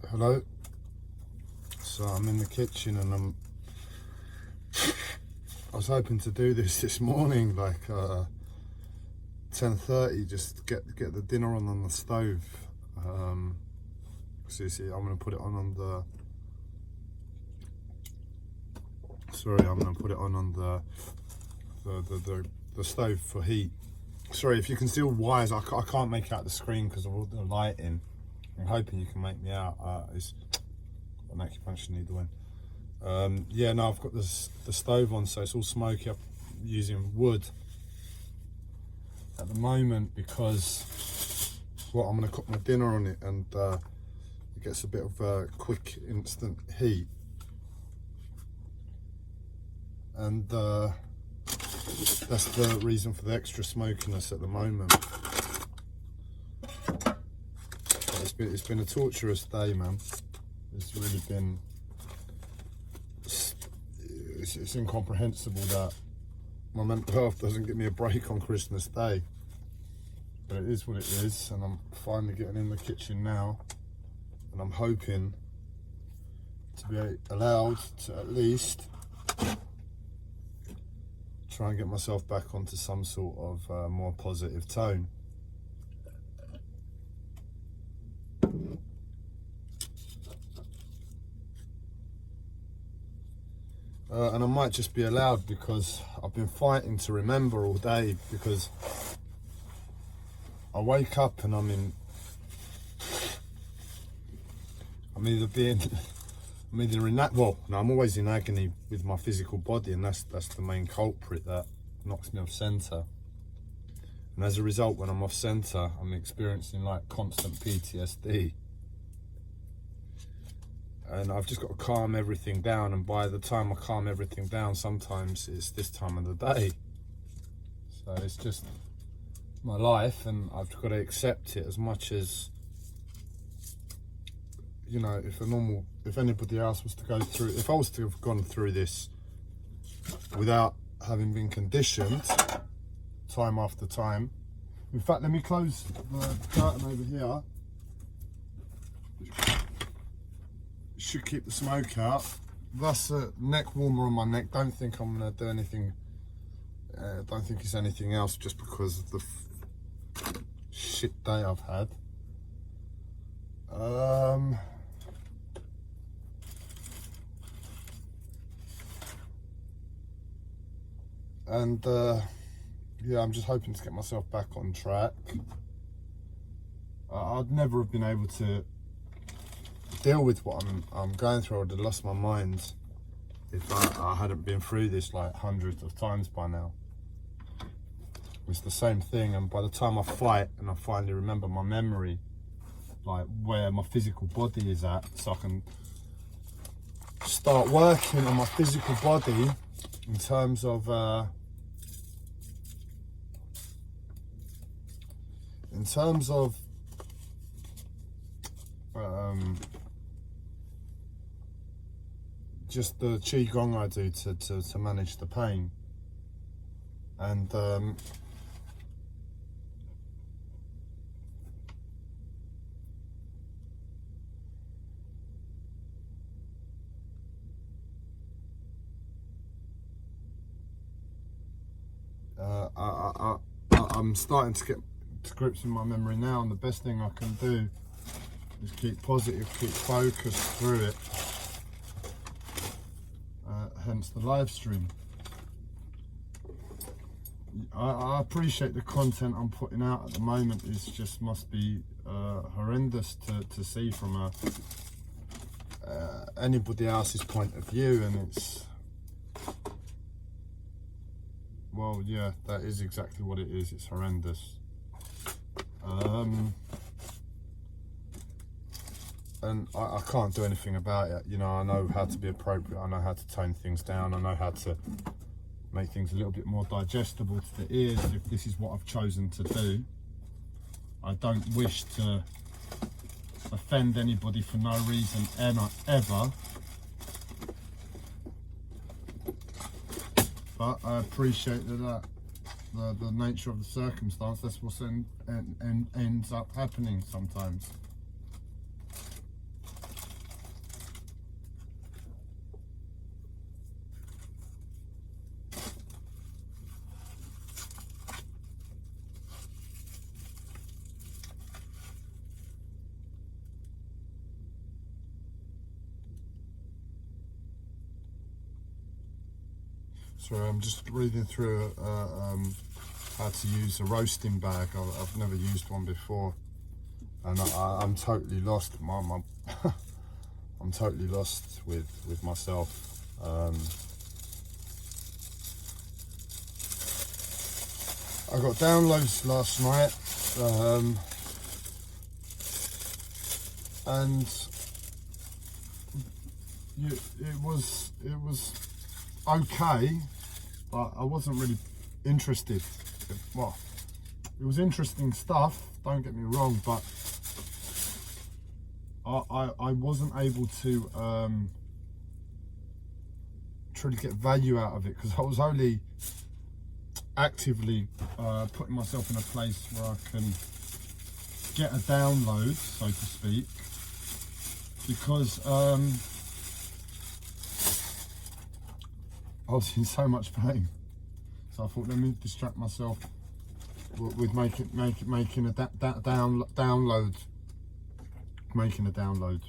Hello. So I'm in the kitchen and I was hoping to do this morning, like 10:30, just get the dinner on the stove. So you see, I'm gonna put it on the. Sorry, I'm gonna put it on the stove for heat. Sorry if you can see all wires. I can't make out the screen because of all the lighting. I'm hoping you can make me out. It's an acupuncture needle in. Yeah, no, I've got the stove on, so it's all smoky. I'm using wood at the moment because I'm going to cook my dinner on it, and it gets a bit of quick, instant heat. And that's the reason for the extra smokiness at the moment. It's been a torturous day, man. It's really been. It's incomprehensible that my mental health doesn't give me a break on Christmas Day. But it is what it is, and I'm finally getting in the kitchen now, and I'm hoping to be allowed to at least try and get myself back onto some sort of more positive tone. And I might just be allowed because I've been fighting to remember all day, because I wake up and I'm always in agony with my physical body, and that's the main culprit that knocks me off centre. And as a result, when I'm off centre, I'm experiencing like constant PTSD. And I've just got to calm everything down, and by the time I calm everything down, sometimes it's this time of the day. So it's just my life, and I've got to accept it. As much as, you know, if anybody else was to go through, if I was to have gone through this without having been conditioned time after time. In fact, let me close the curtain over here. Should keep the smoke out. That's a neck warmer on my neck. Don't think I'm gonna do anything. Don't think it's anything else, just because of the shit day I've had. Yeah, I'm just hoping to get myself back on track. I'd never have been able to deal with what I'm going through. I'd have lost my mind if I hadn't been through this like hundreds of times by now. It's the same thing, and by the time I fight and I finally remember my memory, like where my physical body is at, so I can start working on my physical body in terms of just the qigong I do to manage the pain, and I'm starting to get to grips with my memory now, and the best thing I can do is keep positive, keep focused through it. Hence the live stream. I appreciate the content I'm putting out at the moment. It's just must be horrendous to see from anybody else's point of view, and it's, well, yeah, that is exactly what it is. It's horrendous. And I can't do anything about it. You know, I know how to be appropriate. I know how to tone things down. I know how to make things a little bit more digestible to the ears if this is what I've chosen to do. I don't wish to offend anybody for no reason ever. But I appreciate that the nature of the circumstance, that's what ends up happening sometimes. So I'm just reading through how to use a roasting bag. I've never used one before, and I'm totally lost. I'm totally lost with myself. I got downloads last night, and it was okay, but I wasn't really interested. Well, it was interesting stuff, don't get me wrong, but I wasn't able to truly get value out of it, because I was only actively putting myself in a place where I can get a download, so to speak, because I was in so much pain. So I thought, let me distract myself with making a download. Making a download.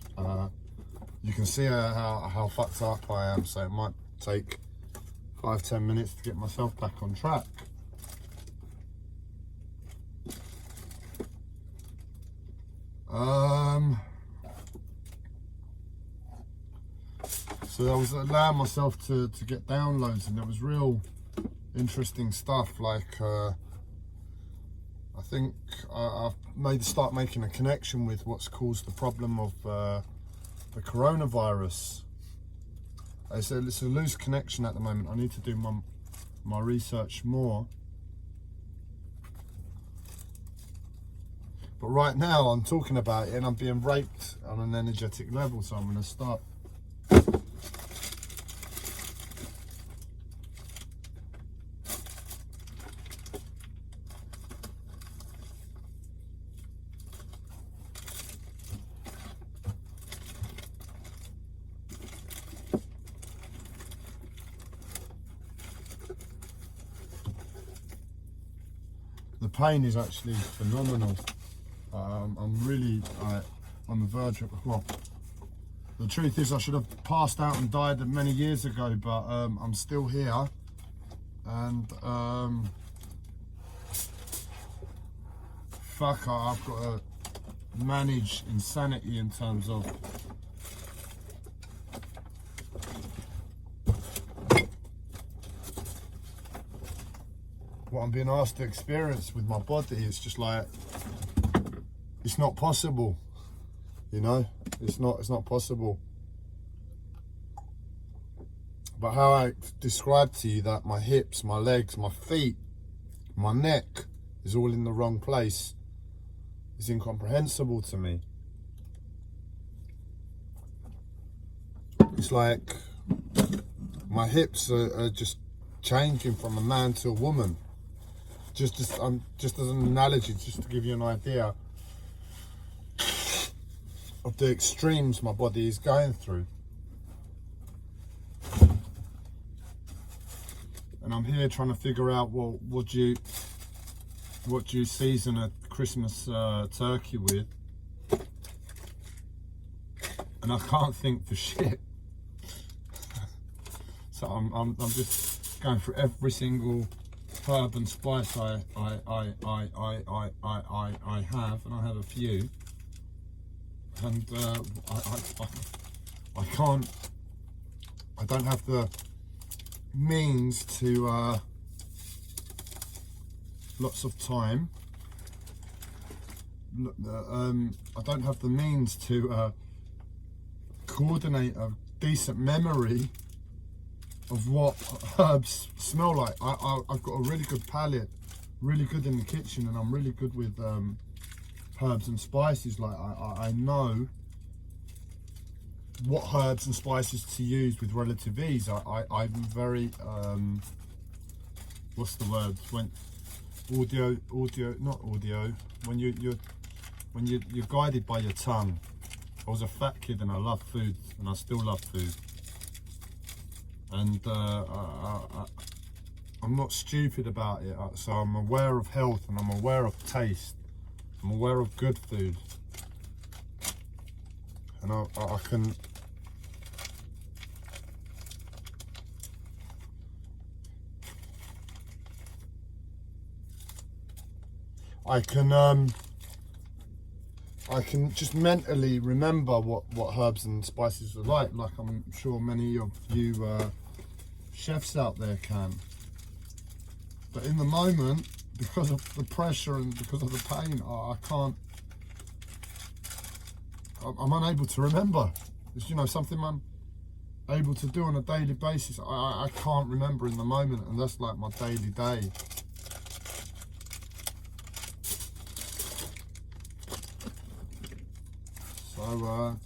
You can see how fucked up I am, so it might take 5-10 minutes to get myself back on track. So I was allowing myself to get downloads, and there was real interesting stuff, like I think I've start making a connection with what's caused the problem of the coronavirus. It's a loose connection at the moment. I need to do my research more. But right now I'm talking about it and I'm being raped on an energetic level, so I'm going to start. The pain is actually phenomenal. I'm really on the verge of, well, the truth is I should have passed out and died many years ago, but I'm still here, and fuck, I've got to manage insanity in terms of what I'm being asked to experience with my body. It's just like, it's not possible, you know. It's not possible. But how I described to you that my hips, my legs, my feet, my neck is all in the wrong place is incomprehensible to me. It's like my hips are just changing from a man to a woman. Just as an analogy, just to give you an idea of the extremes my body is going through. And I'm here trying to figure out, well, what do you season a Christmas turkey with? And I can't think for shit. So I'm just going through every single herb and spice I have, and I have a few, and I don't have the means to lots of time. I don't have the means to coordinate a decent memory of what herbs smell like. I've got a really good palate, really good in the kitchen, and I'm really good with herbs and spices. Like I know what herbs and spices to use with relative ease. I'm very what's the word, when you're guided by your tongue. I was a fat kid and I loved food, and I still love food. And I'm not stupid about it, so I'm aware of health and I'm aware of taste. I'm aware of good food, and I can I can just mentally remember what herbs and spices are like I'm sure many of you chefs out there can. But in the moment, because of the pressure and because of the pain, I can't. I'm unable to remember. It's, you know, something I'm able to do on a daily basis. I can't remember in the moment, and that's like my daily day. So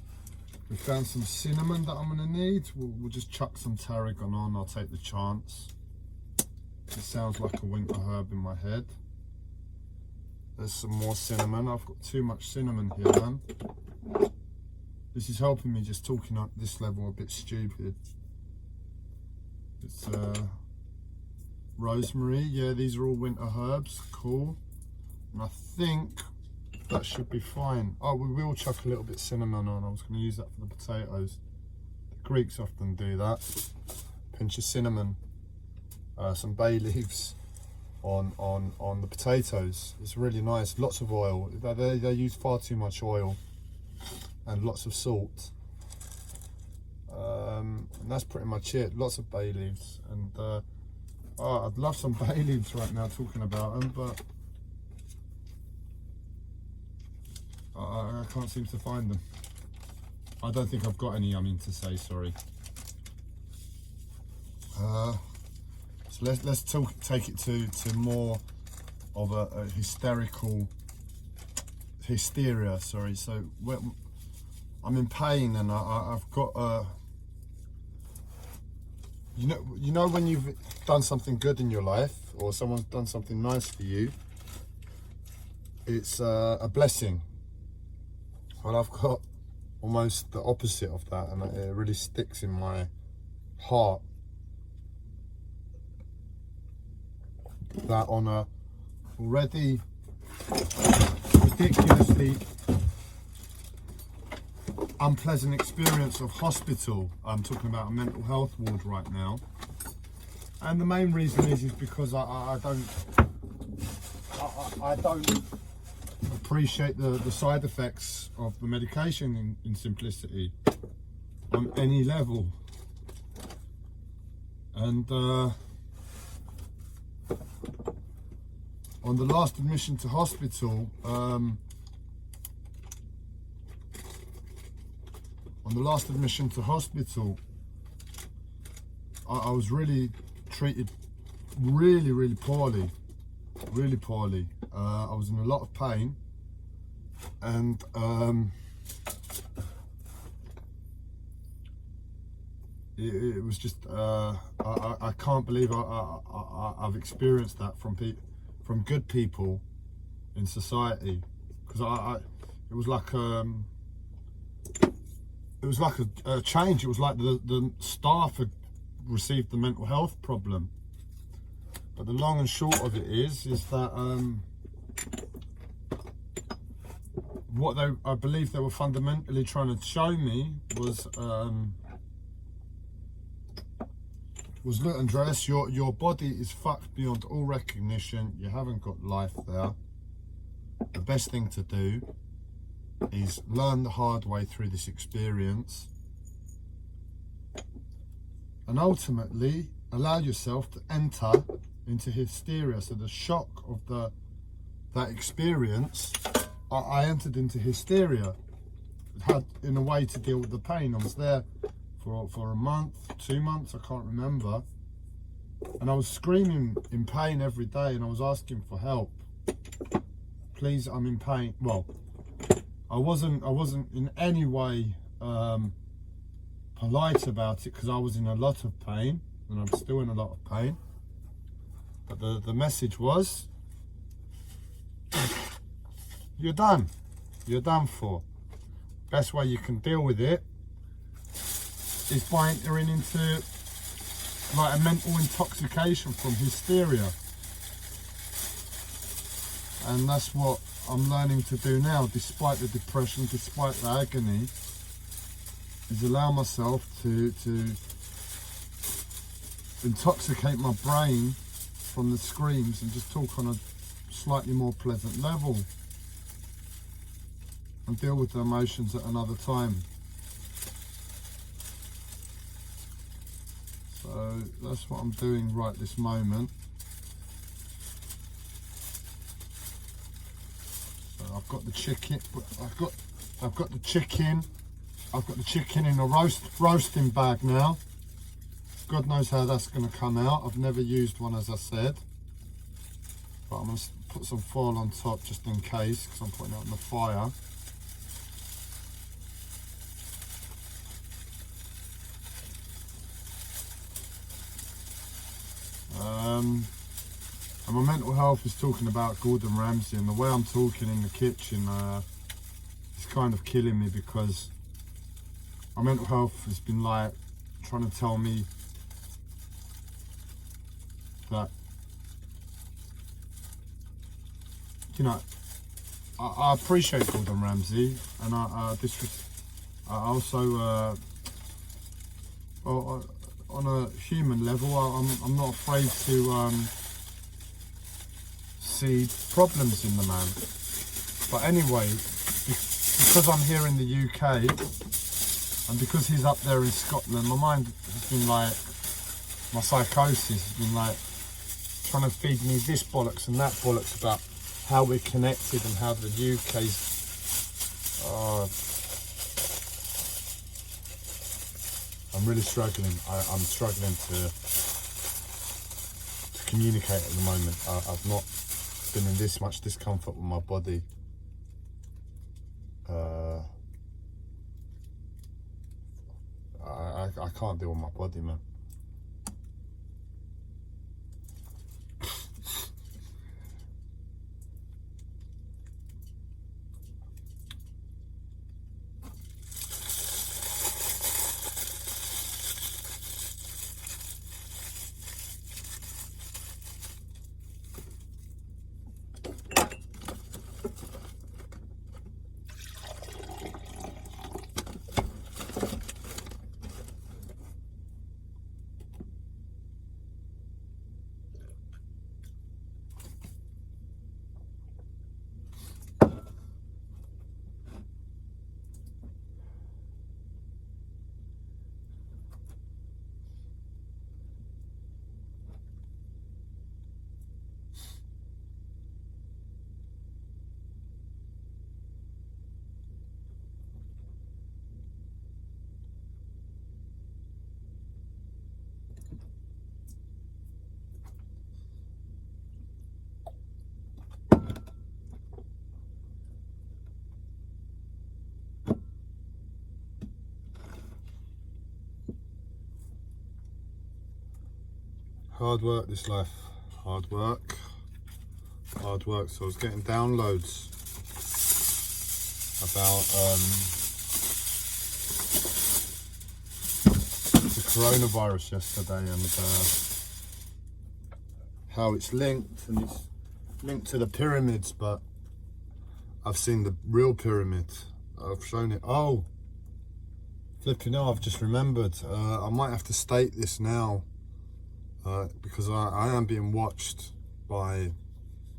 we found some cinnamon that I'm gonna need. We'll just chuck some tarragon on. I'll take the chance. It sounds like a winter herb in my head. There's some more cinnamon. I've got too much cinnamon here, man. This is helping me just talking at this level a bit stupid. It's rosemary. Yeah, these are all winter herbs. Cool. And I think that should be fine. Oh, we will chuck a little bit of cinnamon on. I was going to use that for the potatoes. The Greeks often do that. Pinch of cinnamon, some bay leaves on the potatoes. It's really nice. Lots of oil. They use far too much oil and lots of salt. And that's pretty much it. Lots of bay leaves. And oh, I'd love some bay leaves right now talking about them, but I can't seem to find them. I don't think I've got any, I mean to say, sorry. So let's take it to more of a hysteria, sorry. So I'm in pain, and I've got you know when you've done something good in your life, or someone's done something nice for you, it's a blessing. Well, I've got almost the opposite of that, and it really sticks in my heart that on a already ridiculously unpleasant experience of hospital. I'm talking about a mental health ward right now, and the main reason is because I don't appreciate the side effects of the medication in simplicity on any level. And on the last admission to hospital, I was really treated really poorly. I was in a lot of pain, and it was just I can't believe I've experienced that from good people in society, because it was like a change. It was like the staff had received the mental health problem. But the long and short of it is that what I believe they were fundamentally trying to show me was look, Andreas, your body is fucked beyond all recognition. You haven't got life there. The best thing to do is learn the hard way through this experience, and ultimately allow yourself to enter into hysteria. So the shock of that experience, I entered into hysteria. Had in a way to deal with the pain. I was there for a month, 2 months, I can't remember, and I was screaming in pain every day, and I was asking for help. Please, I'm in pain. Well, I wasn't in any way polite about it, because I was in a lot of pain, and I'm still in a lot of pain. But the message was, you're done for. Best way you can deal with it is by entering into like a mental intoxication from hysteria. And that's what I'm learning to do now, despite the depression, despite the agony, is allow myself to intoxicate my brain from the screams and just talk on a slightly more pleasant level and deal with the emotions at another time. So that's what I'm doing right this moment. So I've got the chicken. I've got the chicken. I've got the chicken in a roasting bag now. God knows how that's going to come out. I've never used one, as I said, but I'm going to put some foil on top just in case, because I'm putting it on the fire. And my mental health is talking about Gordon Ramsay, and the way I'm talking in the kitchen is kind of killing me, because my mental health has been like trying to tell me that, you know, I appreciate Gordon Ramsay, and I also on a human level, I'm not afraid to see problems in the man. But anyway, because I'm here in the UK and because he's up there in Scotland, my mind has been like, my psychosis has been like trying to feed me this bollocks and that bollocks about how we're connected and how the UK's I'm really struggling. I'm struggling to communicate at the moment. I've not been in this much discomfort with my body. I can't deal with my body, man. Hard work, this life. Hard work. Hard work. So I was getting downloads about the coronavirus yesterday, and how it's linked, and it's linked to the pyramids, but I've seen the real pyramid. I've shown it. Oh, flipping out, I've just remembered. I might have to state this now. Because I am being watched by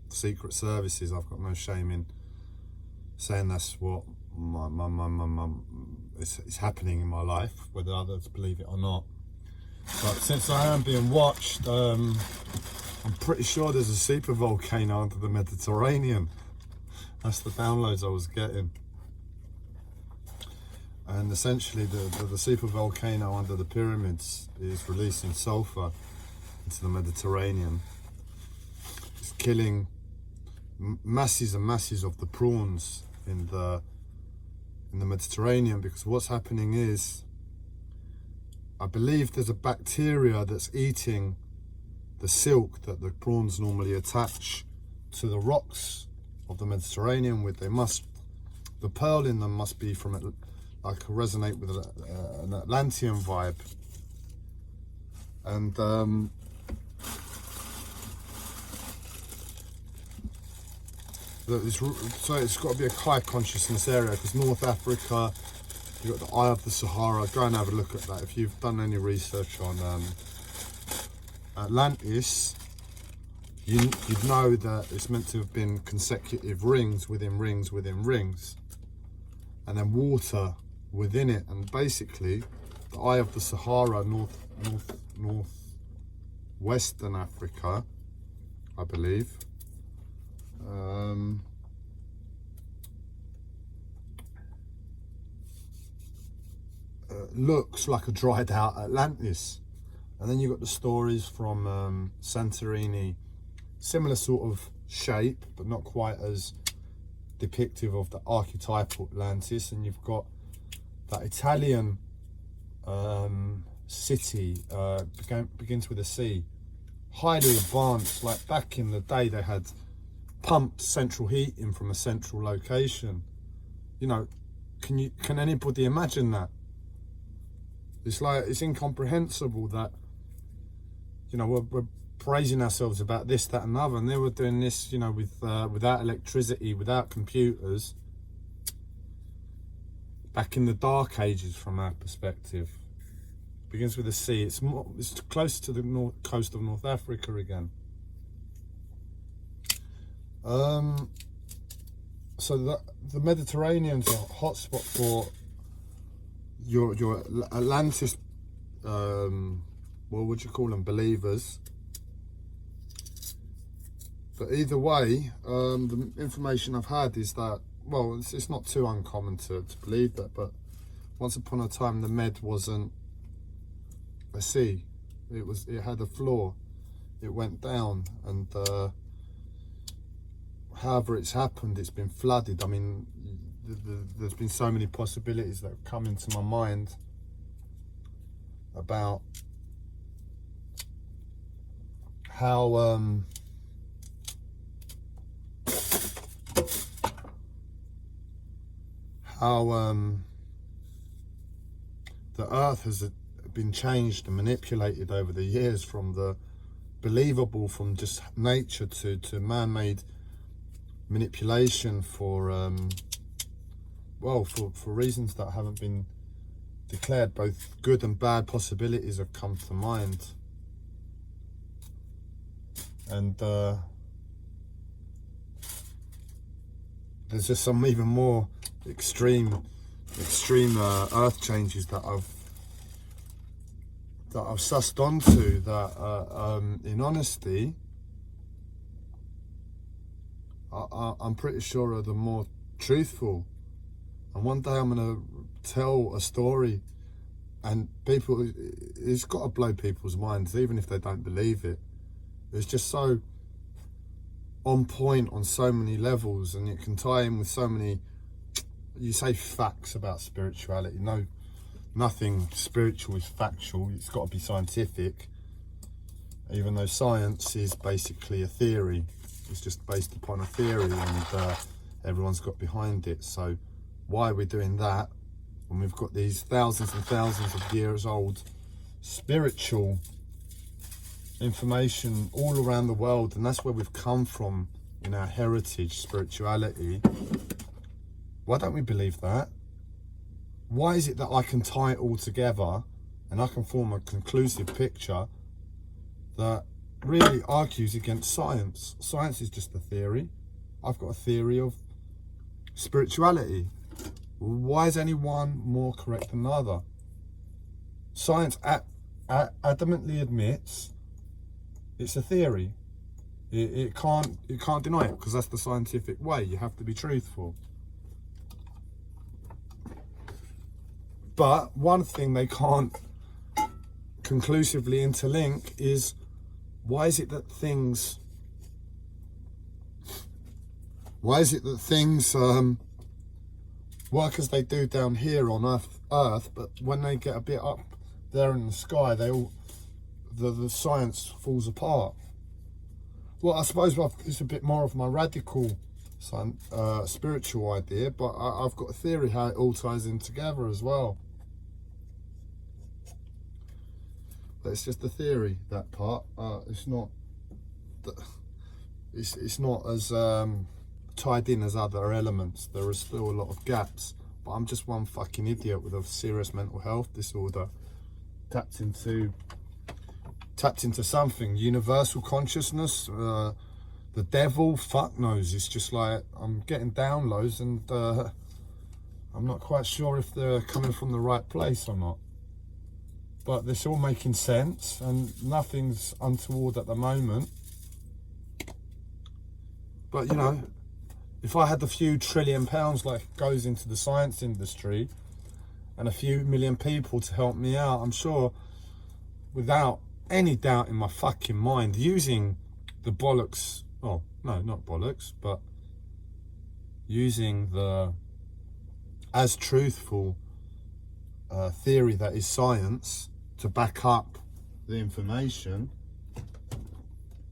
secret services. I've got no shame in saying that's what it's happening in my life, whether others believe it or not. But since I am being watched, I'm pretty sure there's a super volcano under the Mediterranean. That's the downloads I was getting. And essentially the super volcano under the pyramids is releasing sulfur into the Mediterranean. It's killing masses and masses of the prawns in the Mediterranean, because what's happening is, I believe there's a bacteria that's eating the silk that the prawns normally attach to the rocks of the Mediterranean with. The pearl in them must be from like resonate with an Atlantean vibe, and so it's got to be a high consciousness area, because North Africa, you've got the Eye of the Sahara. Go and have a look at that if you've done any research on Atlantis. you'd know that it's meant to have been consecutive rings within rings within rings, and then water within it. And basically, the Eye of the Sahara, northwestern Africa, I believe. Looks like a dried out Atlantis. And then you've got the stories from Santorini, similar sort of shape, but not quite as depictive of the archetypal Atlantis. And you've got that Italian city, begins with a C, highly advanced. Like back in the day, they had pumped central heating from a central location. You know, can anybody imagine that? It's like, it's incomprehensible that, you know, we're praising ourselves about this, that and other, and they were doing this, you know, with without electricity, without computers, back in the dark ages from our perspective. Begins with a C. It's close to the north coast of North Africa again. So the Mediterranean's a hotspot for your Atlantis, what would you call them, believers. But either way, the information I've had is that, well, it's not too uncommon to believe that, but once upon a time the Med wasn't a sea. It had a floor. It went down, and however it's happened, it's been flooded. I mean, there's been so many possibilities that have come into my mind about how the earth has been changed and manipulated over the years, from the believable, from just nature to man-made manipulation for for reasons that haven't been declared. Both good and bad possibilities have come to mind, and there's just some even more extreme earth changes that I've sussed onto, that in honesty I'm pretty sure are the more truthful. And one day I'm going to tell a story, and it's got to blow people's minds, even if they don't believe it. It's just so on point on so many levels, and it can tie in with so many, you say, facts about spirituality. No, nothing spiritual is factual. It's got to be scientific, even though science is basically a theory. It's just based upon a theory, and everyone's got behind it. So why are we doing that when we've got these thousands and thousands of years old spiritual information all around the world? And that's where we've come from in our heritage, spirituality. Why don't we believe that? Why is it that I can tie it all together and I can form a conclusive picture that really argues against science? Science is just a theory. I've got a theory of spirituality. Why is any one more correct than the other? Science adamantly admits it's a theory. It can't deny it, because that's the scientific way. You have to be truthful. But one thing they can't conclusively interlink is, why is it that things work as they do down here on Earth, but when they get a bit up there in the sky, the science falls apart? Well, I suppose it's a bit more of my radical spiritual idea, but I've got a theory how it all ties in together as well. But it's just a theory, that part. It's not as tied in as other elements. There are still a lot of gaps, but I'm just one fucking idiot with a serious mental health disorder, tapped tapped into something, universal consciousness, the devil, fuck knows. It's just like I'm getting downloads and I'm not quite sure if they're coming from the right place or not. But it's all making sense and nothing's untoward at the moment. But you know, if I had a few trillion pounds like goes into the science industry and a few million people to help me out, I'm sure without any doubt in my fucking mind, using the bollocks, oh no, not bollocks, but using the as truthful theory that is science to back up the information,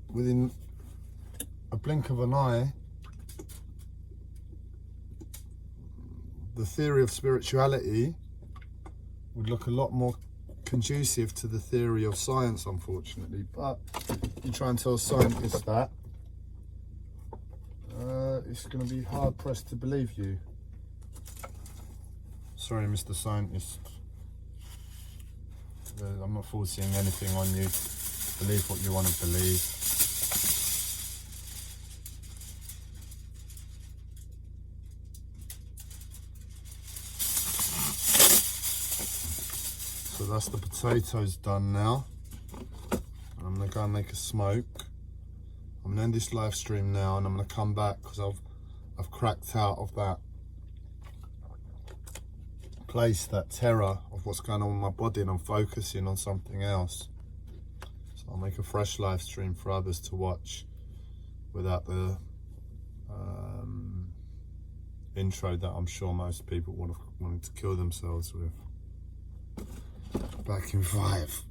within a blink of an eye, the theory of spirituality would look a lot more conducive to the theory of science, unfortunately. But you try and tell scientists that, it's going to be hard pressed to believe you. Sorry, Mr. Scientist. I'm not forcing anything on you. Believe what you want to believe. So that's the potatoes done now. I'm gonna go and make a smoke. I'm gonna end this live stream now, and I'm gonna come back because I've cracked out of that place, that terror of what's going on with my body, and I'm focusing on something else. So I'll make a fresh live stream for others to watch without the intro that I'm sure most people wanted to kill themselves with. Back in 5.